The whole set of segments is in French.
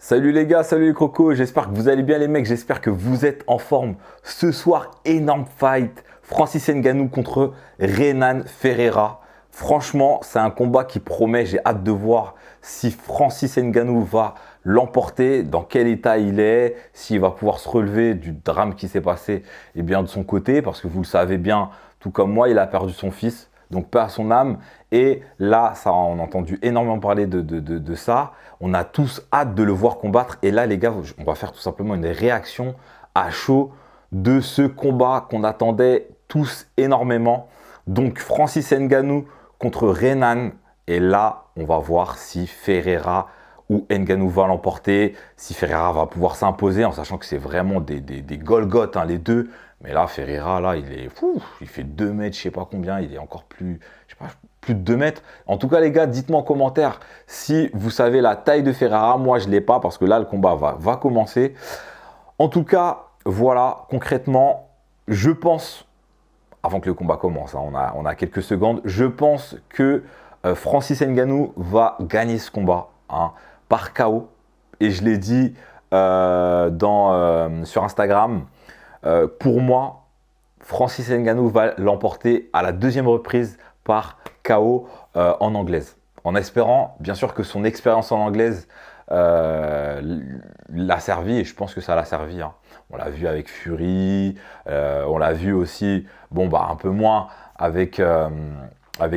Salut les gars, salut les crocos, j'espère que vous allez bien les mecs, j'espère que vous êtes en forme. Ce soir, énorme fight, Francis Ngannou contre Renan Ferreira. Franchement, c'est un combat qui promet, j'ai hâte de voir si Francis Ngannou va l'emporter, dans quel état il est, s'il va pouvoir se relever du drame qui s'est passé de son côté, parce que vous le savez bien, tout comme moi, il a perdu son fils. Donc paix à son âme. Et là, on a entendu énormément parler de ça. On a tous hâte de le voir combattre. Et là, les gars, on va faire tout simplement une réaction à chaud de ce combat qu'on attendait tous énormément. Donc Francis Ngannou contre Renan. Et là, on va voir si Ferreira ou Ngannou va l'emporter, si Ferreira va pouvoir s'imposer, en sachant que c'est vraiment des Golgoth, hein, les deux. Mais là, Ferreira, là, il est fou, il fait 2 mètres, je sais pas combien, il est encore plus, je sais pas, plus de 2 mètres. En tout cas, les gars, dites-moi en commentaire si vous savez la taille de Ferreira. Moi, je ne l'ai pas parce que là, le combat va commencer. En tout cas, voilà, concrètement, je pense, avant que le combat commence, hein, on a quelques secondes, je pense que Francis Ngannou va gagner ce combat, hein, par KO. Et je l'ai dit sur Instagram. Pour moi, Francis Ngannou va l'emporter à la deuxième reprise par KO en anglaise. En espérant, bien sûr, que son expérience en anglaise l'a servi, et je pense que ça l'a servi. Hein. On l'a vu avec Fury, on l'a vu aussi, bon, bah, un peu moins avec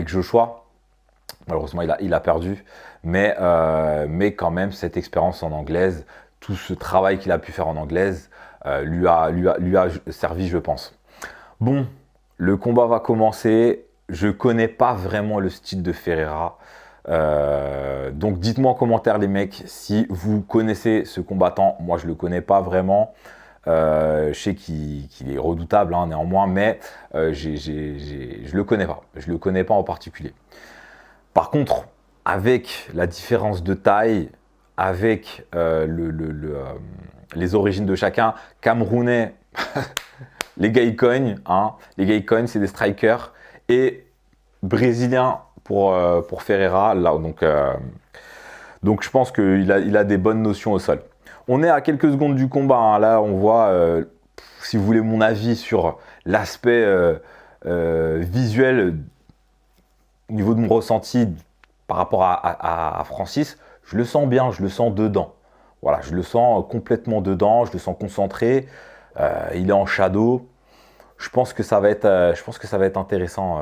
Joshua. Malheureusement, il a perdu. Mais quand même, cette expérience en anglaise, tout ce travail qu'il a pu faire en anglaise, lui a servi, je pense. Bon, le combat va commencer. Je ne connais pas vraiment le style de Ferreira. Donc, dites-moi en commentaire, les mecs, si vous connaissez ce combattant. Moi, je ne le connais pas vraiment. Je sais qu'il est redoutable, hein, néanmoins, mais je ne le connais pas. Je ne le connais pas en particulier. Par contre, avec la différence de taille, avec les origines de chacun, Camerounais, les gars ils cognent, hein, les gars ils cognent, c'est des strikers, et Brésiliens pour Ferreira, là, donc je pense qu'il a des bonnes notions au sol. On est à quelques secondes du combat, hein, là on voit, si vous voulez mon avis sur l'aspect visuel, au niveau de mon ressenti par rapport à Francis, je le sens bien, je le sens dedans. Voilà, je le sens complètement dedans, je le sens concentré. Il est en shadow. Je pense que ça va être intéressant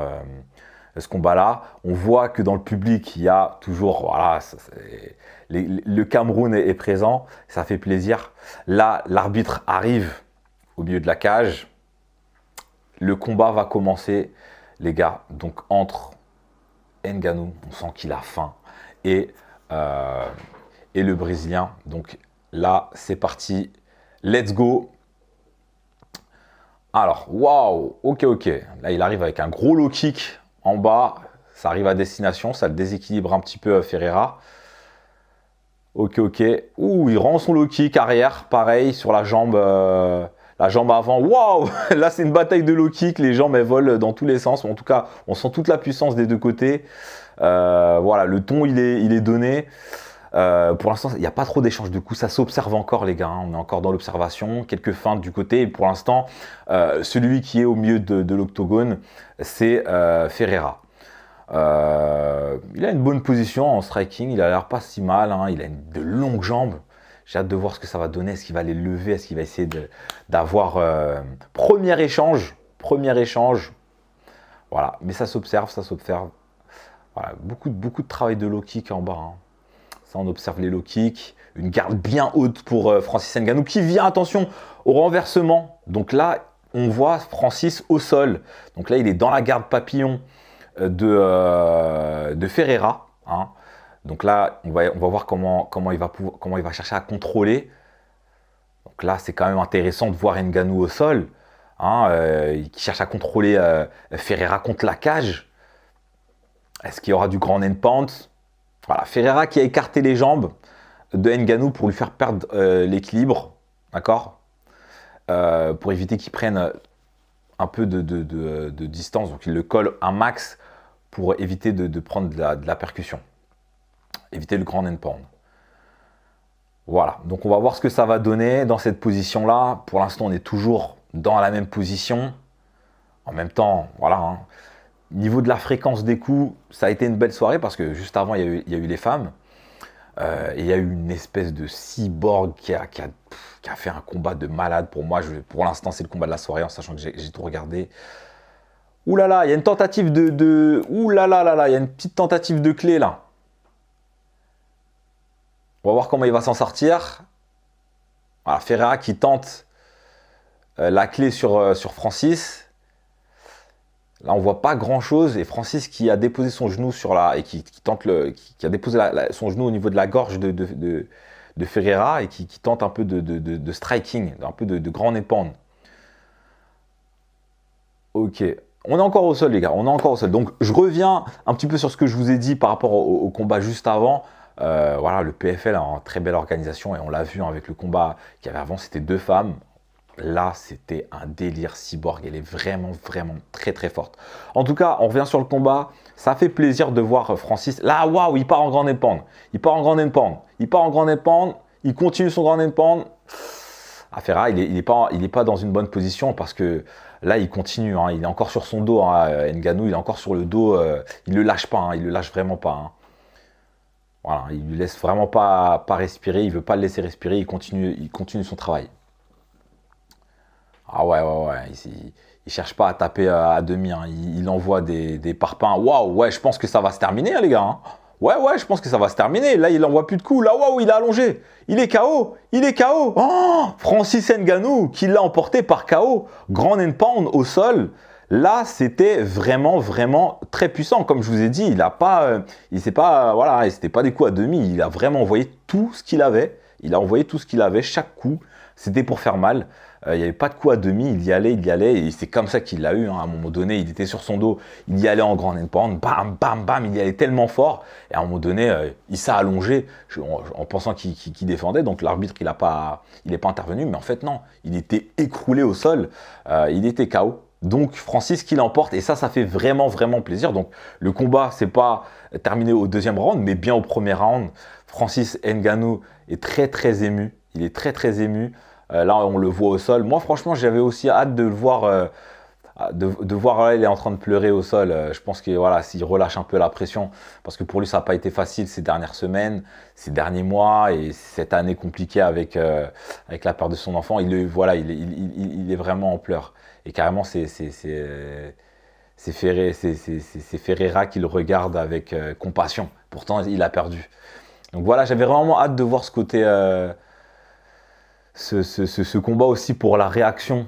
ce combat-là. On voit que dans le public, il y a toujours, voilà, le Cameroun est présent, ça fait plaisir. Là, l'arbitre arrive au milieu de la cage. Le combat va commencer, les gars. Donc entre Ngannou, on sent qu'il a faim, et le Brésilien. Donc là, c'est parti. Let's go. Alors, waouh, ok. Là, il arrive avec un gros low kick en bas. Ça arrive à destination, ça le déséquilibre un petit peu Ferreira. Ok. Ouh, il rend son low kick arrière, pareil, sur la jambe avant. Waouh, là, c'est une bataille de low kick. Les jambes, elles volent dans tous les sens. En tout cas, on sent toute la puissance des deux côtés. Voilà, le ton, il est donné. Pour l'instant, il n'y a pas trop d'échanges de coups, ça s'observe encore, les gars, hein. On est encore dans l'observation, quelques feintes du côté, et pour l'instant, celui qui est au milieu de l'octogone, c'est Ferreira. Il a une bonne position en striking, il a l'air pas si mal, hein. Il a de longues jambes. J'ai hâte de voir ce que ça va donner, est-ce qu'il va les lever, est-ce qu'il va essayer d'avoir premier échange, voilà, mais ça s'observe. Voilà, beaucoup de travail de low kick en bas, hein. Ça, on observe les low kicks, une garde bien haute pour Francis Ngannou qui vient, attention, au renversement. Donc là, on voit Francis au sol. Donc là, il est dans la garde papillon de Ferreira, hein. Donc là, on va voir comment il va chercher à contrôler. Donc là, c'est quand même intéressant de voir Ngannou au sol, hein, qui cherche à contrôler Ferreira contre la cage. Est-ce qu'il y aura du grand end pound? Voilà, Ferreira qui a écarté les jambes de Ngannou pour lui faire perdre l'équilibre, d'accord, pour éviter qu'il prenne un peu de distance, donc il le colle un max pour éviter de prendre de la percussion, éviter le grand end pound. Voilà, donc on va voir ce que ça va donner dans cette position-là. Pour l'instant, on est toujours dans la même position. En même temps, voilà, hein. Niveau de la fréquence des coups, ça a été une belle soirée parce que juste avant, il y a eu les femmes. Et il y a eu une espèce de cyborg qui a fait un combat de malade. Pour moi, pour l'instant, c'est le combat de la soirée, en sachant que j'ai tout regardé. Ouh là là, il y a une tentative ouh là là là là, il y a une petite tentative de clé là. On va voir comment il va s'en sortir. Voilà, Ferreira qui tente la clé sur Francis. Là, on voit pas grand-chose. Et Francis qui a déposé son genou sur la... Et qui a déposé son genou au niveau de la gorge de Ferreira et qui tente un peu de striking, un peu de grand épande. Ok. On est encore au sol, les gars. On est encore au sol. Donc, je reviens un petit peu sur ce que je vous ai dit par rapport au combat juste avant. Voilà, le PFL a une très belle organisation et on l'a vu hein, avec le combat qu'il y avait avant, c'était 2 femmes. Là, c'était un délire cyborg. Elle est vraiment, vraiment très, très forte. En tout cas, on revient sur le combat. Ça fait plaisir de voir Francis. Là, waouh, il part en grande épande. Il part en grande épande. Il part en grande épande. Il continue son grande épande. Ah, Ferreira, il est pas dans une bonne position parce que là, il continue. Hein. Il est encore sur son dos. Hein. Ngannou, il est encore sur le dos. Il ne le lâche pas. Hein. Il ne le lâche vraiment pas. Hein. Voilà, il ne lui laisse vraiment pas respirer. Il ne veut pas le laisser respirer. Il continue son travail. Ah ouais. Il cherche pas à taper à demi. Hein. Il envoie des parpaings. Waouh, ouais, je pense que ça va se terminer, hein, les gars. Hein. Ouais, je pense que ça va se terminer. Là, il envoie plus de coups. Là, waouh, il a allongé. Il est KO. Il est KO. Oh, Francis Ngannou qui l'a emporté par KO. Grand and pound au sol. Là, c'était vraiment, vraiment très puissant. Comme je vous ai dit, c'était pas des coups à demi. Il a vraiment envoyé tout ce qu'il avait. Il a envoyé tout ce qu'il avait. Chaque coup, c'était pour faire mal. Il n'y avait pas de coup à demi, il y allait, et c'est comme ça qu'il l'a eu. Hein. À un moment donné, il était sur son dos, il y allait en grand end-pound, bam, bam, bam, il y allait tellement fort. Et à un moment donné, il s'est allongé en pensant qu'il défendait. Donc l'arbitre, il n'est pas intervenu, mais en fait non, il était écroulé au sol, il était KO. Donc Francis qui l'emporte, et ça fait vraiment, vraiment plaisir. Donc le combat, c'est pas terminé au 2e round, mais bien au 1er round. Francis Ngannou est très, très ému. Il est très, très ému. Là, on le voit au sol. Moi, franchement, j'avais aussi hâte de le voir. De voir là, il est en train de pleurer au sol. Je pense que voilà, s'il relâche un peu la pression, parce que pour lui, ça n'a pas été facile ces dernières semaines, ces derniers mois et cette année compliquée avec la perte de son enfant. Il est vraiment en pleurs. Et carrément, c'est Ferreira qui le regarde avec compassion. Pourtant, il a perdu. Donc voilà, j'avais vraiment hâte de voir ce côté. Ce combat aussi pour la réaction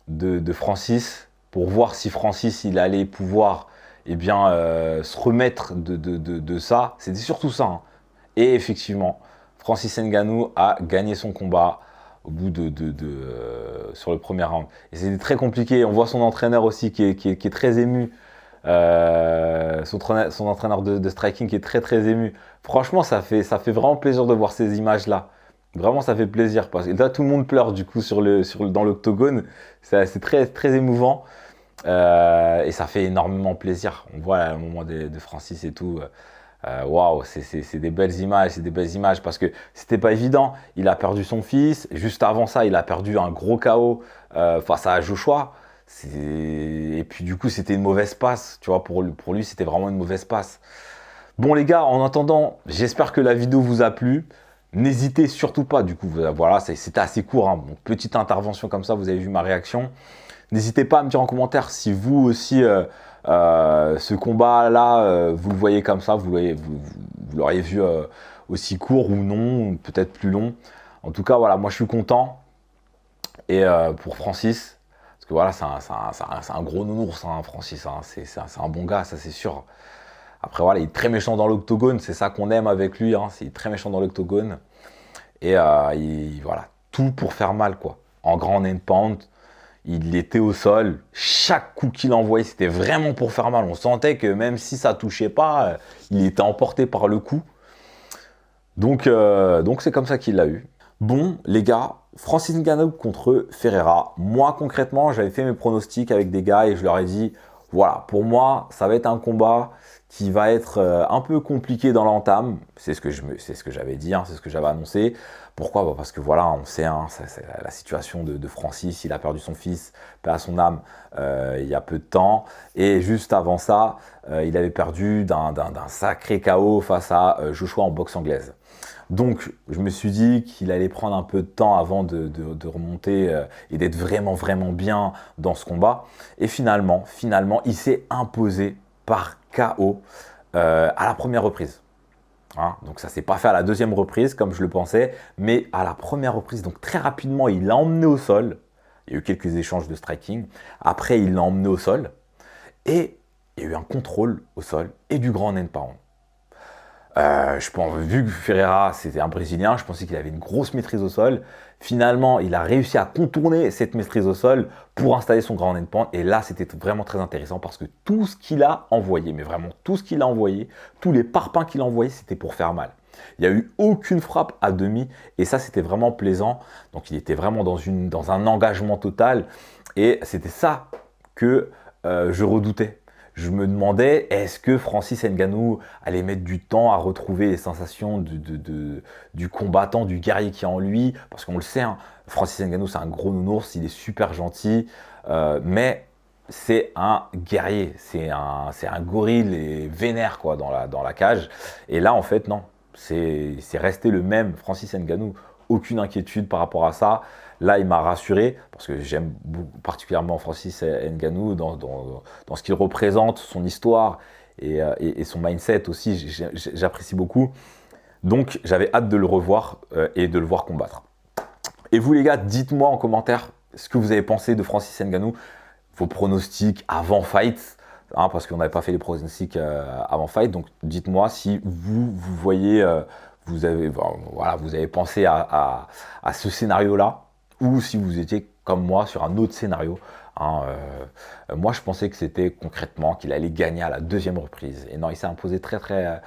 de Francis, pour voir si Francis il allait pouvoir se remettre de ça. C'était surtout ça. Hein. Et effectivement, Francis Ngannou a gagné son combat au bout sur le 1er round. Et c'était très compliqué. On voit son entraîneur aussi qui est très ému. Son entraîneur de striking qui est très très ému. Franchement, ça fait vraiment plaisir de voir ces images-là. Vraiment, ça fait plaisir parce que là, tout le monde pleure du coup dans l'octogone. C'est très, très émouvant et ça fait énormément plaisir. On voit à un moment de Francis et tout. Waouh, c'est des belles images, parce que c'était pas évident. Il a perdu son fils. Juste avant ça, il a perdu un gros KO face à Joshua. Et puis du coup, c'était une mauvaise passe. Tu vois, pour lui, c'était vraiment une mauvaise passe. Bon les gars, en attendant, j'espère que la vidéo vous a plu. N'hésitez surtout pas, du coup, voilà, c'était assez court, hein. Donc, petite intervention comme ça, vous avez vu ma réaction. N'hésitez pas à me dire en commentaire si vous aussi, ce combat-là, vous le voyez comme ça, vous l'auriez vu aussi court ou non, peut-être plus long. En tout cas, voilà, moi je suis content. Et pour Francis, parce que voilà, c'est un gros nounours, hein, Francis, hein, c'est un bon gars, ça c'est sûr. Après, voilà, il est très méchant dans l'octogone. C'est ça qu'on aime avec lui. Hein, il est très méchant dans l'octogone. Et voilà, tout pour faire mal, quoi. En grand end pound, il était au sol. Chaque coup qu'il envoyait, c'était vraiment pour faire mal. On sentait que même si ça ne touchait pas, il était emporté par le coup. Donc c'est comme ça qu'il l'a eu. Bon, les gars, Francis Ngannou contre Ferreira. Moi, concrètement, j'avais fait mes pronostics avec des gars et je leur ai dit... voilà, pour moi, ça va être un combat qui va être un peu compliqué dans l'entame. C'est ce que j'avais dit, hein, c'est ce que j'avais annoncé. Pourquoi? Bah, parce que voilà, on sait, hein, c'est la situation de Francis. Il a perdu son fils, paix à son âme, il y a peu de temps. Et juste avant ça, il avait perdu d'un sacré KO face à Joshua en boxe anglaise. Donc, je me suis dit qu'il allait prendre un peu de temps avant de remonter et d'être vraiment, vraiment bien dans ce combat. Et finalement, il s'est imposé par KO à la première reprise. Hein, donc ça ne s'est pas fait à la deuxième reprise comme je le pensais, mais à la première reprise. Donc très rapidement, il l'a emmené au sol. Il y a eu quelques échanges de striking. Après, il l'a emmené au sol. Et il y a eu un contrôle au sol et du grand end pound. Je pense, vu que Ferreira c'était un Brésilien, je pensais qu'il avait une grosse maîtrise au sol. Finalement, il a réussi à contourner cette maîtrise au sol pour installer son grand end pound. Et là, c'était vraiment très intéressant parce que tout ce qu'il a envoyé, mais vraiment tout ce qu'il a envoyé, tous les parpaings qu'il a envoyés, c'était pour faire mal. Il n'y a eu aucune frappe à demi et ça, c'était vraiment plaisant. Donc, il était vraiment dans un engagement total et c'était ça que je redoutais. Je me demandais, est-ce que Francis Ngannou allait mettre du temps à retrouver les sensations du combattant, du guerrier qui est en lui? Parce qu'on le sait, hein, Francis Ngannou, c'est un gros nounours, il est super gentil, mais c'est un guerrier, c'est un gorille et vénère quoi, dans la cage. Et là, en fait, non, c'est resté le même Francis Ngannou. Aucune inquiétude par rapport à ça. Là, il m'a rassuré parce que j'aime particulièrement Francis Ngannou dans ce qu'il représente, son histoire et son mindset aussi. J'apprécie beaucoup. Donc, j'avais hâte de le revoir et de le voir combattre. Et vous, les gars, dites-moi en commentaire ce que vous avez pensé de Francis Ngannou, vos pronostics avant fight. Hein, parce qu'on n'avait pas fait les pronostics avant fight. Donc, dites-moi si vous voyez, vous avez pensé à ce scénario-là ou si vous étiez comme moi sur un autre scénario. Hein, moi, je pensais que c'était concrètement qu'il allait gagner à la deuxième reprise. Et non, il s'est imposé très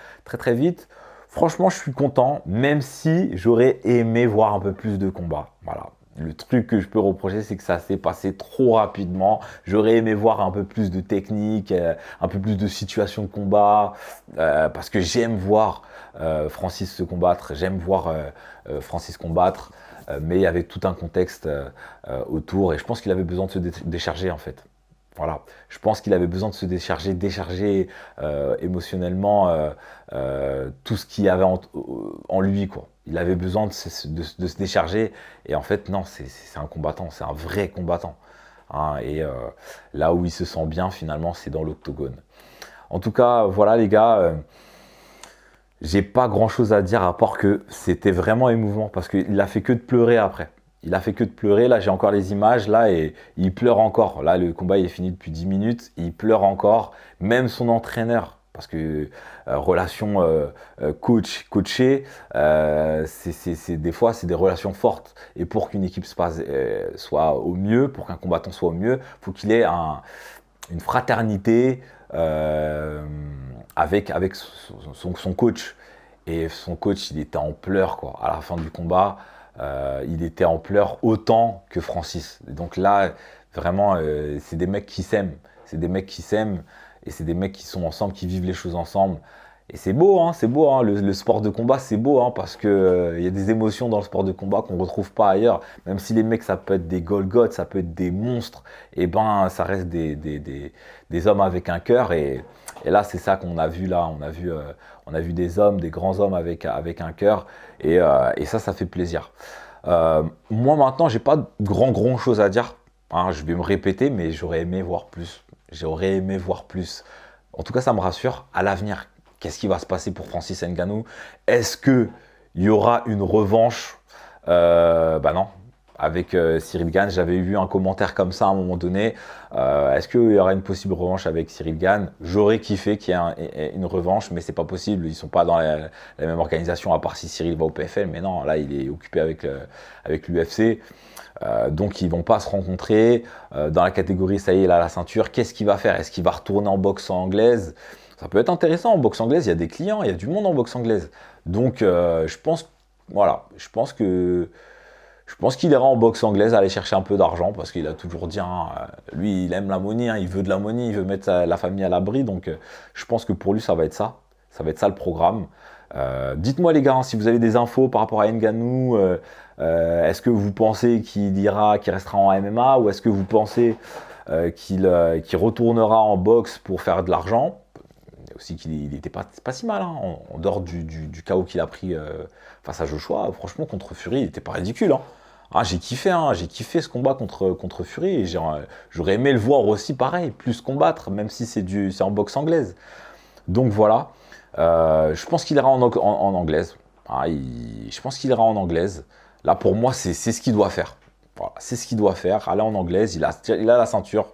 vite. Franchement, je suis content, même si j'aurais aimé voir un peu plus de combats. Voilà. Le truc que je peux reprocher, c'est que ça s'est passé trop rapidement. J'aurais aimé voir un peu plus de technique, un peu plus de situations de combat, parce que j'aime voir Francis se combattre, j'aime voir Francis combattre, mais il y avait tout un contexte autour, et je pense qu'il avait besoin de se décharger en fait. Voilà, je pense qu'il avait besoin de se décharger émotionnellement tout ce qu'il y avait en lui, quoi. Il avait besoin de se décharger, et en fait, non, c'est un combattant, c'est un vrai combattant. Hein, et là où il se sent bien, finalement, c'est dans l'octogone. En tout cas, voilà les gars, j'ai pas grand chose à dire à part que c'était vraiment émouvant, parce qu'il a fait que de pleurer après. Il a fait que de pleurer. Là, j'ai encore les images. Là, et il pleure encore. Là, le combat il est fini depuis 10 minutes. Il pleure encore. Même son entraîneur. Parce que relation coach-coaché, des fois, c'est des relations fortes. Et pour qu'une équipe soit au mieux, pour qu'un combattant soit au mieux, il faut qu'il ait une fraternité avec son coach. Et son coach, il était en pleurs, quoi. À la fin du combat, il était en pleurs autant que Francis. Et donc là, vraiment, c'est des mecs qui s'aiment. C'est des mecs qui s'aiment et c'est des mecs qui sont ensemble, qui vivent les choses ensemble. Et c'est beau, hein, c'est beau. Hein, le sport de combat, c'est beau, hein, parce que y a des émotions dans le sport de combat qu'on ne retrouve pas ailleurs. Même si les mecs, ça peut être des Golgoths, ça peut être des monstres, et ben, ça reste des hommes avec un cœur. Et là, c'est ça qu'on a vu là. On a vu des hommes, des grands hommes avec un cœur. Et ça fait plaisir. Moi, maintenant, j'ai pas grand chose à dire. Hein, je vais me répéter, mais j'aurais aimé voir plus. J'aurais aimé voir plus. En tout cas, ça me rassure. À l'avenir, qu'est-ce qui va se passer pour Francis Ngannou? Est-ce qu'il y aura une revanche? Bah non. Avec Cyril Gane, j'avais vu un commentaire comme ça à un moment donné. Est-ce qu'il y aura une possible revanche avec Cyril Gane? J'aurais kiffé qu'il y ait une revanche, mais c'est pas possible. Ils sont pas dans la même organisation, à part si Cyril va au PFL. Mais non, là, il est occupé avec l'UFC. Donc ils vont pas se rencontrer. Dans la catégorie, ça y est, il a la ceinture. Qu'est-ce qu'il va faire? Est-ce qu'il va retourner en boxe anglaise? Ça peut être intéressant en boxe anglaise. Il y a des clients, il y a du monde en boxe anglaise. Donc je pense que Je pense qu'il ira en boxe anglaise aller chercher un peu d'argent parce qu'il a toujours dit, hein, lui, il aime la money, hein, il veut de la money, il veut mettre la famille à l'abri. Donc, je pense que pour lui, ça va être ça. Ça va être ça le programme. Dites-moi, les gars, hein, si vous avez des infos par rapport à Ngannou, est-ce que vous pensez qu'il restera en MMA ou est-ce que vous pensez qu'il retournera en boxe pour faire de l'argent? Aussi qu'il n'était pas si mal, hein, en dehors du chaos qu'il a pris face à Joshua. Franchement, contre Fury, il n'était pas ridicule. Hein. Ah, j'ai kiffé ce combat contre Fury. Et j'aurais aimé le voir aussi pareil, plus combattre, même si c'est en boxe anglaise. Donc voilà, je pense qu'il ira en anglaise. Ah, je pense qu'il ira en anglaise. Là, pour moi, c'est ce qu'il doit faire. Voilà, c'est ce qu'il doit faire. Aller en anglaise, il a la ceinture.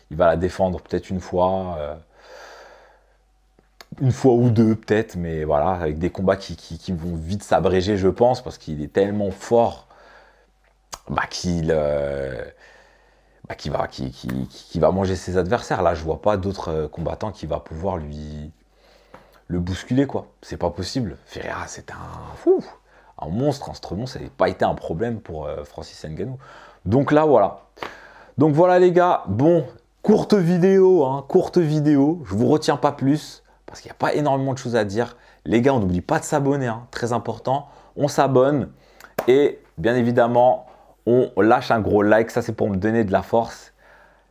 Il va la défendre peut-être une fois ou deux peut-être, mais voilà, avec des combats qui vont vite s'abréger, je pense, parce qu'il est tellement fort qu'il va manger ses adversaires. Là, je vois pas d'autres combattants qui va pouvoir le bousculer, quoi. C'est pas possible. Ferreira, c'est un monstre, un stremon, ça n'a pas été un problème pour Francis Ngannou. Donc là, voilà. Donc voilà, les gars. Bon, courte vidéo, hein, courte vidéo. Je vous retiens pas plus parce qu'il n'y a pas énormément de choses à dire. Les gars, on n'oublie pas de s'abonner, hein, très important. On s'abonne et bien évidemment, on lâche un gros like. Ça, c'est pour me donner de la force.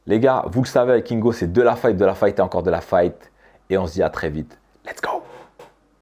Les gars, vous le savez, avec Kingo, c'est de la fight et encore de la fight. Et on se dit à très vite. Let's go!